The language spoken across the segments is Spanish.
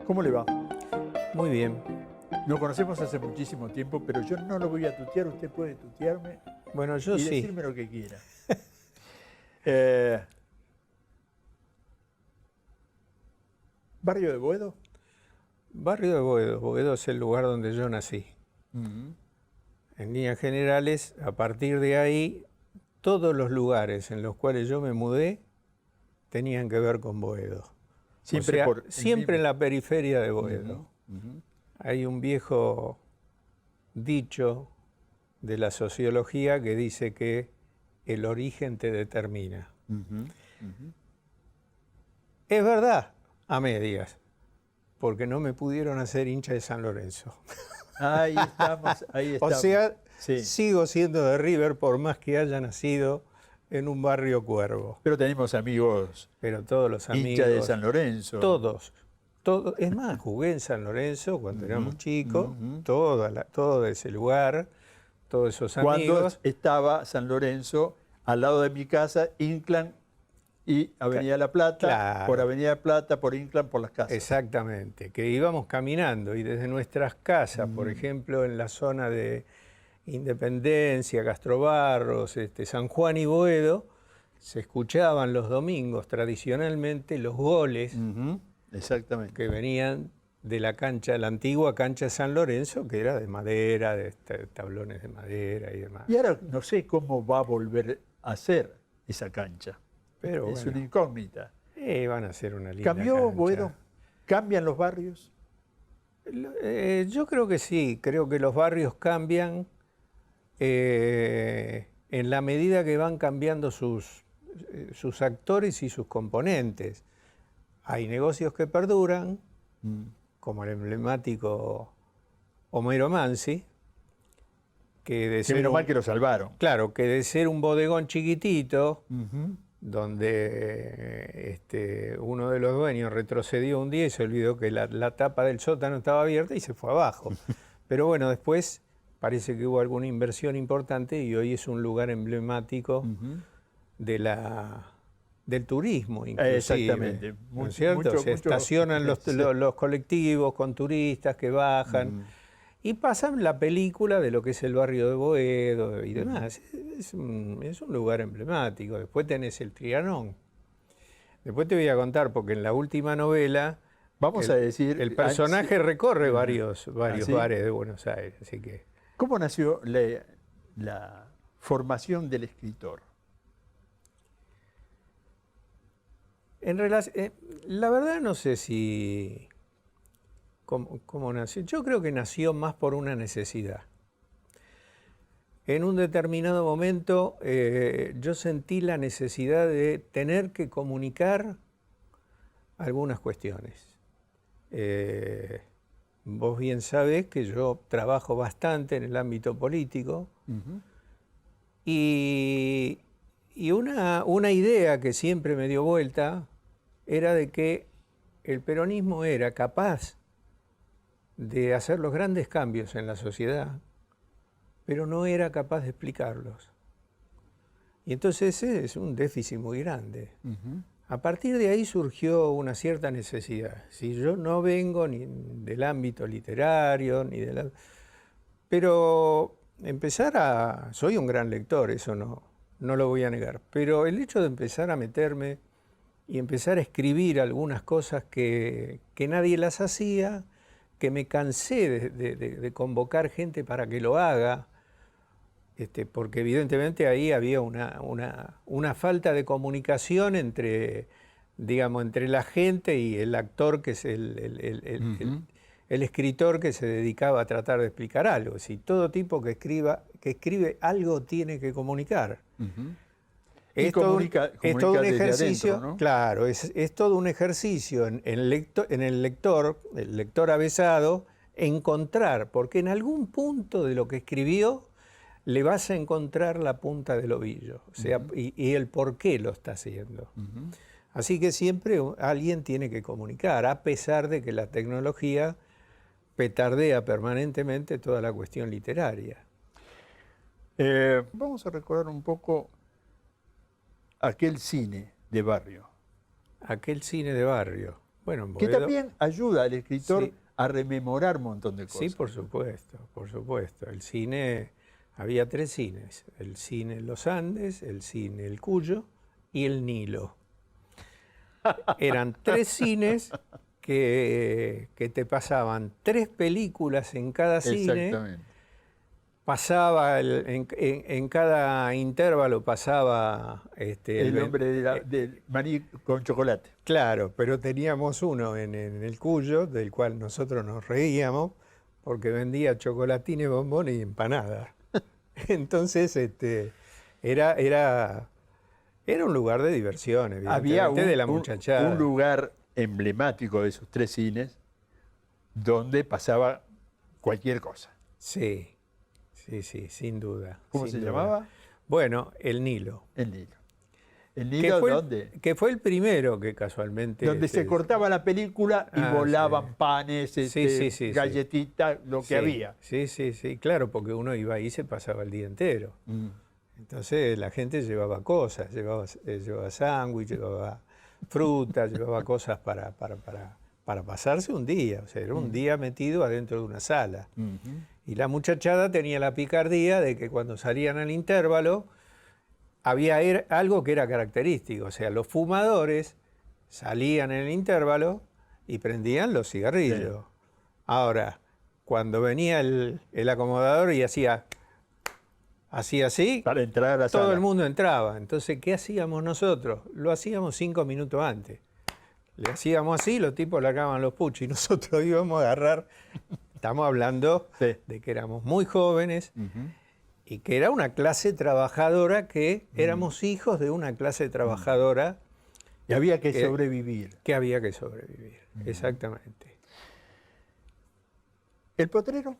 ¿Cómo le va? Muy bien. Nos conocemos hace muchísimo tiempo, pero yo no lo voy a tutear. Usted puede tutearme Bueno, yo y sí. decirme lo que quiera. ¿Barrio de Boedo? Barrio de Boedo. Boedo es el lugar donde yo nací. En líneas generales, a partir de ahí, todos los lugares en los cuales yo me mudé tenían que ver con Boedo. Siempre, O sea, siempre en la periferia de Boedo. Hay un viejo dicho de la sociología que dice que el origen te determina. Es verdad, a medias, porque no me pudieron hacer hincha de San Lorenzo. Ahí estamos, ahí O estamos. sea, Sí. sigo siendo de River por más que haya nacido en un barrio cuervo. Pero tenemos amigos Pero todos los amigos, hinchas de San Lorenzo. todos. Es más, jugué en San Lorenzo cuando éramos chicos, todo ese lugar, todos esos Cuando amigos. estaba San Lorenzo al lado de mi casa, Inclán y Avenida La Plata, Claro. por Avenida La Plata, por Inclán, por las casas. Exactamente, que íbamos caminando y desde nuestras casas, por ejemplo, en la zona de Independencia, Castro Barros, San Juan y Boedo, se escuchaban los domingos tradicionalmente los goles Exactamente. que venían de la cancha, la antigua cancha de San Lorenzo, que era de madera, de tablones de madera y demás. Y ahora no sé cómo va a volver a ser esa cancha. Pero Es bueno, una incógnita. van a ser una linda ¿Cambió cancha. Boedo? ¿Cambian los barrios? Yo creo que sí, creo que los barrios cambian en la medida que van cambiando sus actores y sus componentes. Hay negocios que perduran, como el emblemático Homero Mansi, que de Que ser menos mal que lo salvaron. claro, que de ser un bodegón chiquitito, donde uno de los dueños retrocedió un día y se olvidó que la tapa del sótano estaba abierta y se fue abajo. Pero bueno, después parece que hubo alguna inversión importante y hoy es un lugar emblemático del turismo, inclusive. Exactamente. ¿No es cierto? Se estacionan los colectivos con turistas que bajan y pasan la película de lo que es el barrio de Boedo y demás. Es un lugar emblemático. Después tenés el Trianón. Después te voy a contar, porque en la última novela Vamos a decir... el personaje recorre varios ¿sí? bares de Buenos Aires. Así que ¿Cómo nació la formación del escritor? la verdad no sé si cómo nació. Yo creo que nació más por una necesidad. En un determinado momento yo sentí la necesidad de tener que comunicar algunas cuestiones. Vos bien sabés que yo trabajo bastante en el ámbito político y una idea que siempre me dio vuelta era de que el peronismo era capaz de hacer los grandes cambios en la sociedad, pero no era capaz de explicarlos. Y entonces ese es un déficit muy grande. A partir de ahí surgió una cierta necesidad. Si yo no vengo ni del ámbito literario, pero soy un gran lector, eso no lo voy a negar, pero el hecho de empezar a meterme y empezar a escribir algunas cosas que nadie las hacía, que me cansé de convocar gente para que lo haga, porque evidentemente ahí había una falta de comunicación entre la gente y el actor, que es el escritor que se dedicaba a tratar de explicar algo. Si todo tipo que escribe algo tiene que comunicar. Es todo un ejercicio, adentro, ¿no? Claro, es todo un ejercicio en el lector avesado, encontrar, porque en algún punto de lo que escribió le vas a encontrar la punta del ovillo, o sea, y el por qué lo está haciendo. Así que siempre alguien tiene que comunicar, a pesar de que la tecnología petardea permanentemente toda la cuestión literaria. Vamos a recordar un poco aquel cine de barrio, Aquel cine de barrio. Bueno, en que Boedo, también ayuda al escritor Sí. a rememorar un montón de cosas. sí, por supuesto, por supuesto. El cine, había 3 cines, el cine Los Andes, el cine El Cuyo y el Nilo. Eran 3 cines que te pasaban 3 películas en cada cine. Exactamente. Pasaba, en cada intervalo pasaba El hombre del maní con chocolate. Claro, pero teníamos uno en el Cuyo, del cual nosotros nos reíamos, porque vendía chocolatines, bombones y empanadas. Entonces, era un lugar de diversión, Había evidentemente, de la muchachada. un lugar emblemático de esos 3 cines donde pasaba cualquier cosa. Sí, sí, sin duda. ¿Cómo sin se duda. llamaba? Bueno, el Nilo. El Nilo. ¿El Que Nilo fue, dónde? que fue el primero que casualmente... Donde se cortaba la película y volaban sí. panes, Sí. galletitas, lo que había. Sí, claro, porque uno iba ahí y se pasaba el día entero. Entonces la gente llevaba cosas, llevaba sándwich, llevaba fruta, llevaba cosas para pasarse un día. O sea, era un día metido adentro de una sala. Y la muchachada tenía la picardía de que cuando salían al intervalo había algo que era característico. O sea, los fumadores salían en el intervalo y prendían los cigarrillos. Sí. Ahora, cuando venía el acomodador y hacía así, Para entrar a la todo sala. el mundo entraba. Entonces, ¿qué hacíamos nosotros? Lo hacíamos 5 minutos antes. Le hacíamos así, los tipos largaban los puchos y nosotros íbamos a agarrar. Estamos hablando Sí. de que éramos muy jóvenes y que era una clase trabajadora, que éramos hijos de una clase trabajadora Y había que sobrevivir. que había que sobrevivir. Exactamente. ¿El potrero?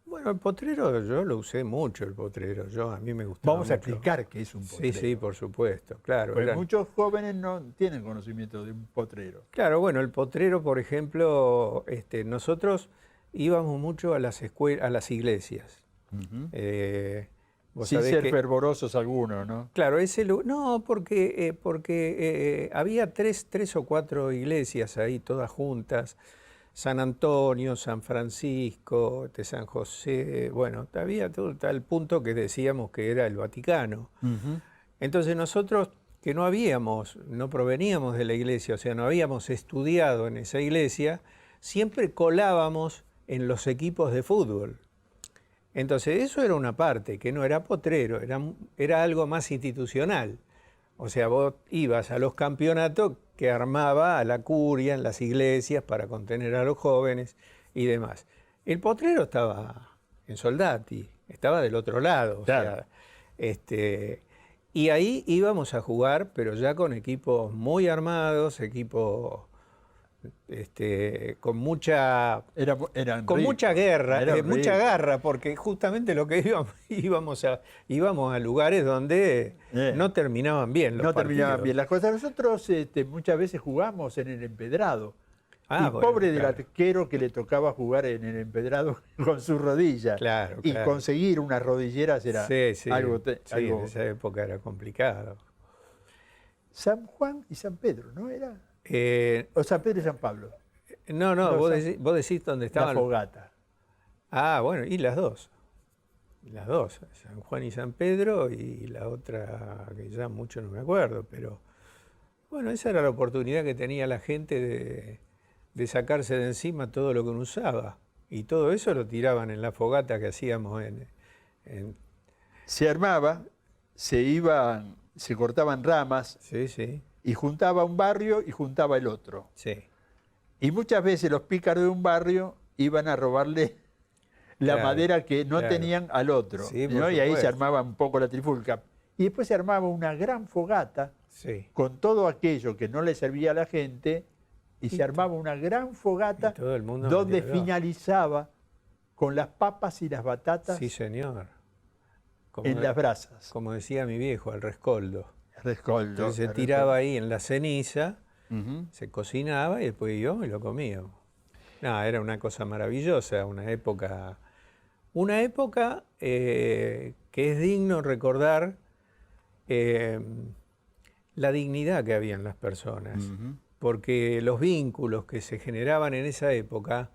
Bueno, el potrero yo lo usé mucho, el potrero. A mí me gustaba Vamos a mucho. explicar qué es un potrero. Sí, por supuesto, claro. Porque eran- muchos jóvenes no tienen conocimiento de un potrero. Claro, bueno, el potrero, por ejemplo, nosotros íbamos mucho a las escuelas, a las iglesias. Vos Sin sabés ser que- fervorosos algunos, ¿no? Claro, no, porque había tres o 4 iglesias ahí, todas juntas. San Antonio, San Francisco, San José, bueno, había todo tal punto que decíamos que era el Vaticano. Entonces nosotros, que no proveníamos de la iglesia, o sea, no habíamos estudiado en esa iglesia, siempre colábamos en los equipos de fútbol. Entonces eso era una parte, que no era potrero, era algo más institucional. O sea, vos ibas a los campeonatos que armaba a la curia en las iglesias para contener a los jóvenes y demás. El potrero estaba en Soldati, estaba del otro lado. Claro. O sea, y ahí íbamos a jugar, pero ya con equipos muy armados, equipos con mucha Eran con ricos. mucha guerra, Eran mucha ricos. garra, porque justamente lo que íbamos a lugares donde no terminaban bien los No terminaban partidos. bien las cosas. Nosotros muchas veces jugamos en el empedrado. Ah, y bueno, pobre del claro. arquero que le tocaba jugar en el empedrado con sus rodillas. Claro, Y claro. conseguir unas rodilleras era Sí, algo... sí, algo- en esa época era complicado. San Juan y San Pedro, ¿no era? Eh, O San Pedro y San Pablo. no, No, vos San- decís, dónde La estaban. fogata. Ah, bueno, y las dos. Las dos, San Juan y San Pedro, y la otra que ya mucho no me acuerdo, pero bueno, esa era la oportunidad que tenía la gente de sacarse de encima todo lo que uno usaba. Y todo eso lo tiraban en la fogata que hacíamos en Se armaba, se cortaban ramas sí, y juntaba un barrio y juntaba el otro. sí. Y muchas veces los pícaros de un barrio iban a robarle la Claro, madera que no claro. tenían al otro. Sí, por ¿no? Y ahí se supuesto. armaba un poco la trifulca. Y después se armaba una gran fogata Sí. con todo aquello que no le servía a la gente y se armaba una gran fogata y todo el mundo donde metido. finalizaba con las papas y las batatas Sí, señor. Como, en las brasas. como decía mi viejo, al rescoldo. Rescoldo. Entonces se el tiraba ahí en la ceniza, Ujú. se cocinaba y después yo me lo comía. No, era una cosa maravillosa, una época que es digno recordar eh, la dignidad que había en las personas, Ujú. porque los vínculos que se generaban en esa época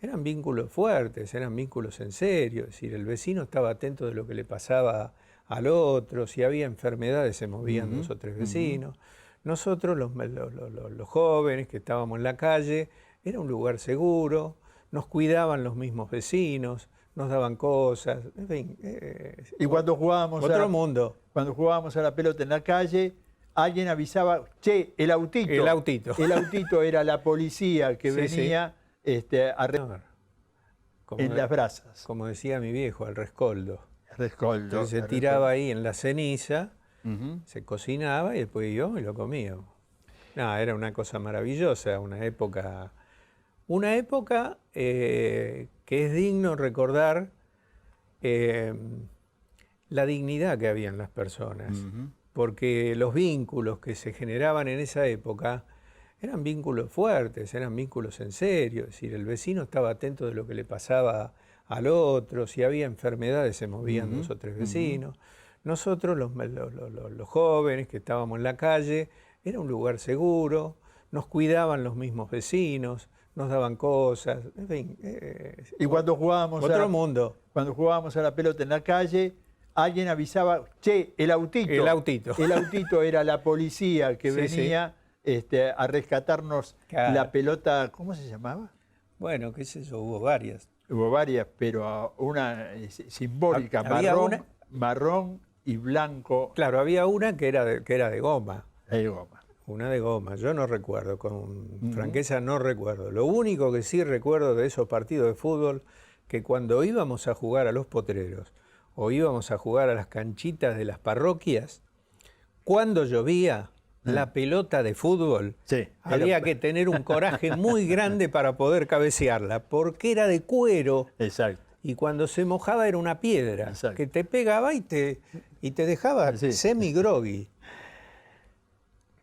eran vínculos fuertes, eran vínculos en serio, es decir, el vecino estaba atento de lo que le pasaba al otro, si había enfermedades se movían Ujú. dos o tres Ujú. vecinos. Nosotros, los jóvenes que estábamos en la calle, era un lugar seguro, nos cuidaban los mismos vecinos, nos daban cosas, en fin, Y otro mundo. cuando jugábamos a la pelota en la calle, alguien avisaba, che, el autito. El autito. El autito era la policía que Sí, sí. venía Como, en las brasas. como decía mi viejo, al rescoldo. Rescoldo. Entonces se el tiraba ahí en la ceniza, Ujú. se cocinaba y después yo me lo comía. No, era una cosa maravillosa, una época que es digno recordar la dignidad que había en las personas, Ujú. porque los vínculos que se generaban en esa época eran vínculos fuertes, eran vínculos en serio, es decir, el vecino estaba atento de lo que le pasaba al otro, si había enfermedades se movían Ujú. dos o tres Ujú. vecinos. Nosotros, los jóvenes que estábamos en la calle, era un lugar seguro, nos cuidaban los mismos vecinos, nos daban cosas, en fin. Y cuando jugábamos Otro mundo. cuando jugábamos a la pelota en la calle, alguien avisaba, che, el autito. El autito. El autito era la policía que Sí, venía a rescatarnos Claro. la pelota, ¿cómo se llamaba? Bueno, qué sé yo, hubo varias. Hubo varias, pero una simbólica, Había una- marrón y blanco Claro, había una que era de goma, de goma. una de goma. Yo no recuerdo, con franqueza no recuerdo. Lo único que sí recuerdo de esos partidos de fútbol, que cuando íbamos a jugar a los potreros o íbamos a jugar a las canchitas de las parroquias, cuando llovía, la pelota de fútbol, Sí, había era- que tener un coraje muy grande para poder cabecearla, porque era de cuero. Exacto. Y cuando se mojaba era una piedra Exacto. que te pegaba y te dejaba Sí. semi-groggy.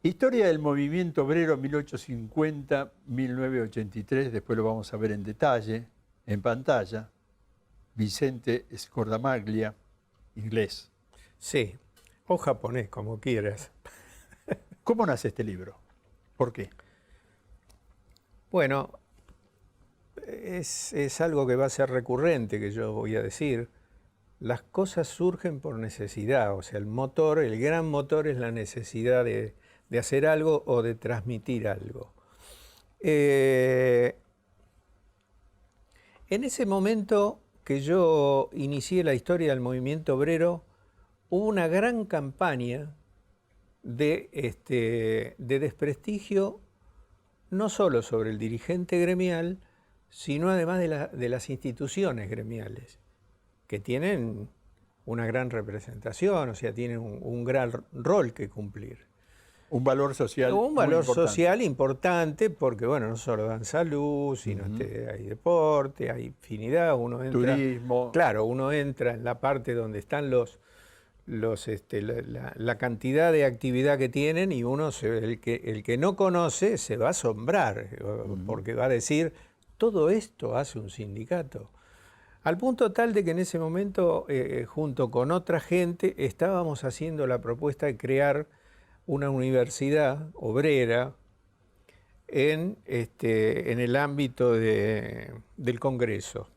Historia del movimiento obrero 1850-1983, después lo vamos a ver en detalle, en pantalla. Vicente Scordamaglia, inglés. Sí, o japonés, como quieras. ¿Cómo nace este libro? ¿Por qué? Bueno, es algo que va a ser recurrente, que yo voy a decir. Las cosas surgen por necesidad, o sea, el gran motor es la necesidad de hacer algo o de transmitir algo. En ese momento que yo inicié la historia del movimiento obrero, hubo una gran campaña de desprestigio, no solo sobre el dirigente gremial, sino además de las instituciones gremiales, que tienen una gran representación, o sea, tienen un gran rol que cumplir. Un valor social. Un muy valor importante. social importante porque, bueno, no solo dan salud, sino hay deporte, hay infinidad, uno entra... Turismo. Claro, uno entra en la parte donde están la cantidad de actividad que tienen y el que no conoce se va a asombrar, porque va a decir, todo esto hace un sindicato. Al punto tal de que en ese momento, junto con otra gente, estábamos haciendo la propuesta de crear una universidad obrera en el ámbito del Congreso.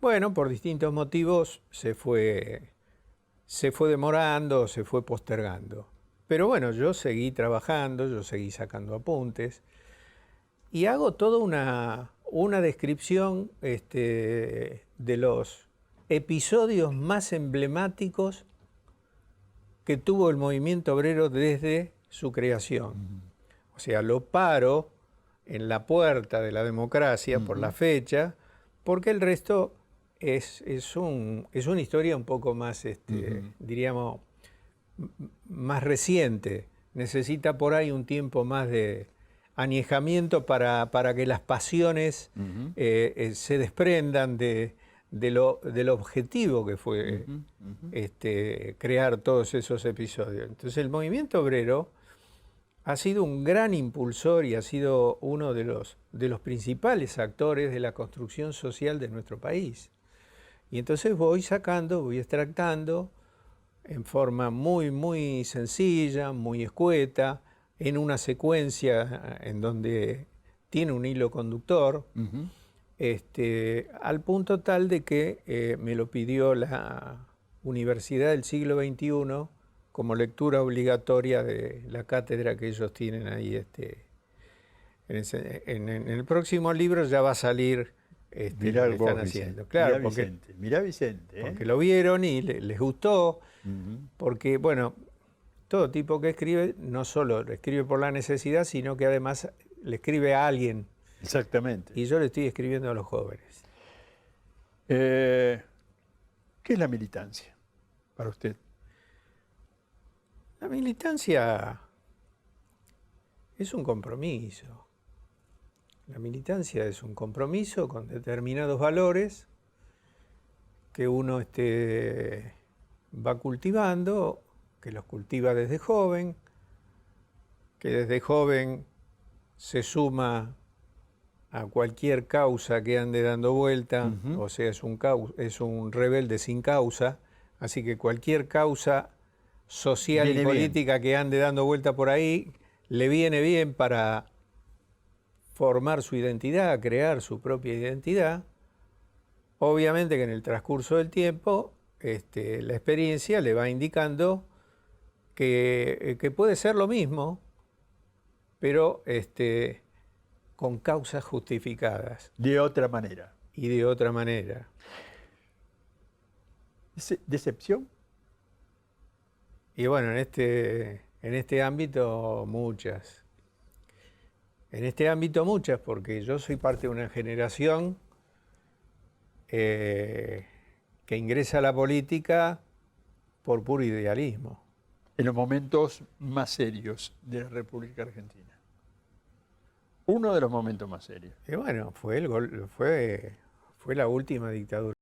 Bueno, por distintos motivos se fue demorando, se fue postergando. Pero bueno, yo seguí trabajando, yo seguí sacando apuntes y hago toda una descripción de los episodios más emblemáticos que tuvo el movimiento obrero desde su creación. O sea, lo paro en la puerta de la democracia por la fecha, porque el resto es una historia un poco más, diríamos, más reciente. Necesita por ahí un tiempo más de añejamiento para que las pasiones se desprendan de del objetivo que fue Ujú, ujú. crear todos esos episodios. Entonces el movimiento obrero ha sido un gran impulsor y ha sido uno de los principales actores de la construcción social de nuestro país. Y entonces voy sacando, voy extractando en forma muy, muy sencilla, muy escueta, en una secuencia en donde tiene un hilo conductor, Ujú. al punto tal de que me lo pidió la Universidad del Siglo XXI como lectura obligatoria de la cátedra que ellos tienen ahí. En el próximo libro ya va a salir Mirá lo que están vos, haciendo. Vicente. Claro, Mirá Vicente, ¿eh? porque lo vieron y les gustó, Ujú. porque, bueno, todo tipo que escribe no solo le escribe por la necesidad, sino que además le escribe a alguien. Exactamente. Y yo le estoy escribiendo a los jóvenes. ¿Qué es la militancia para usted? La militancia es un compromiso. La militancia es un compromiso con determinados valores que uno va cultivando, que los cultiva desde joven, que desde joven se suma a cualquier causa que ande dando vuelta, Ujú. o sea, es un rebelde sin causa, así que cualquier causa social y Viene bien. política que ande dando vuelta por ahí le viene bien para formar su identidad, crear su propia identidad. Obviamente que en el transcurso del tiempo la experiencia le va indicando que puede ser lo mismo, pero con causas justificadas De otra manera. y de otra manera. ¿Decepción? Y bueno, en este ámbito muchas. En este ámbito muchas, porque yo soy parte de una generación que ingresa a la política por puro idealismo. En los momentos más serios de la República Argentina. Uno de los momentos más serios. Y bueno, fue la última dictadura.